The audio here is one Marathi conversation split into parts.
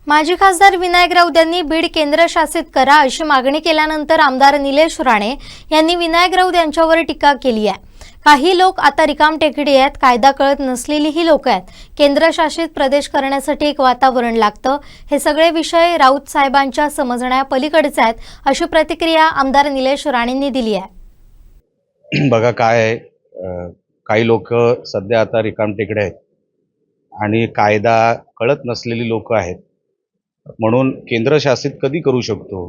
माजी खासदार विनायक राऊत यांनी बीड केंद्रशासित करा अशी मागणी केल्यानंतर आमदार निलेश राणे यांनी विनायक राऊत यांच्यावर टीका केली आहे। काही लोक आता रिकामटेकडी आहेत, कायदा कळत नसलेली ही लोक आहेत। केंद्रशासित प्रदेश करण्यासाठी एक वातावरण लागतं। हे सगळे विषय राऊत साहेबांच्या समजण्या पलीकडचे आहेत, अशी प्रतिक्रिया आमदार निलेश राणेंनी दिली आहे। बघा काय आहे, काही लोक सध्या आता रिकामटेकडे आहेत आणि कायदा कळत नसलेली लोक आहेत, म्हणून केंद्रशासित कधी करू शकतो,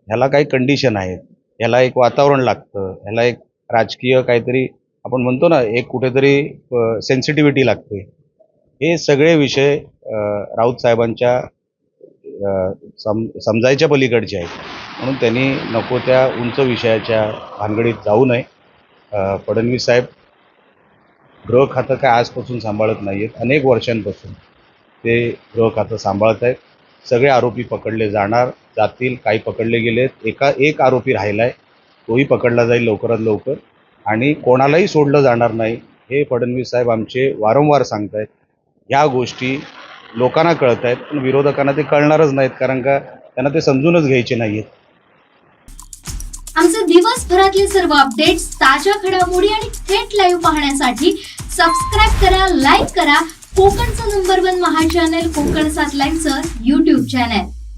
ह्याला काही कंडिशन आहेत, ह्याला एक वातावरण लागतं, ह्याला एक राजकीय काहीतरी आपण म्हणतो ना, एक कुठेतरी सेन्सिटिव्हिटी लागते। हे सगळे विषय राऊत साहेबांच्या समजायच्या पलीकडचे आहेत, म्हणून त्यांनी नको त्या उंच विषयाच्या भानगडीत जाऊ नये। फडणवीस साहेब गृह खातं काय आजपासून सांभाळत नाही आहेत, अनेक वर्षांपासून ते गृह खातं सांभाळत आहेत। सगळे आरोपी पकडले जातील, काही पकडले गेलेत, एक आरोपी राहिला आहे, तोही पकडला जाईल लवकरात लवकर आणि कोणालाही सोडलं जाणार नाही, हे फडणवीस साहेब आमचे वारंवार सांगत आहेत। ह्या गोष्टी लोकांना कळत आहेत, पण विरोधकांना ते कळणारच नाहीत, कारण का त्यांना ते समजूनच घ्यायचे नाही आहेत। आमचे दिवसभरातले सर्व अपडेट्स, ताज्या घडामोडी आणि थेट लाईव्ह पाहण्यासाठी सबस्क्राईब करा, लाईक करा कोकणचं नंबर 1 महा चॅनल कोकण 7 लाईव्हचं YouTube चॅनल।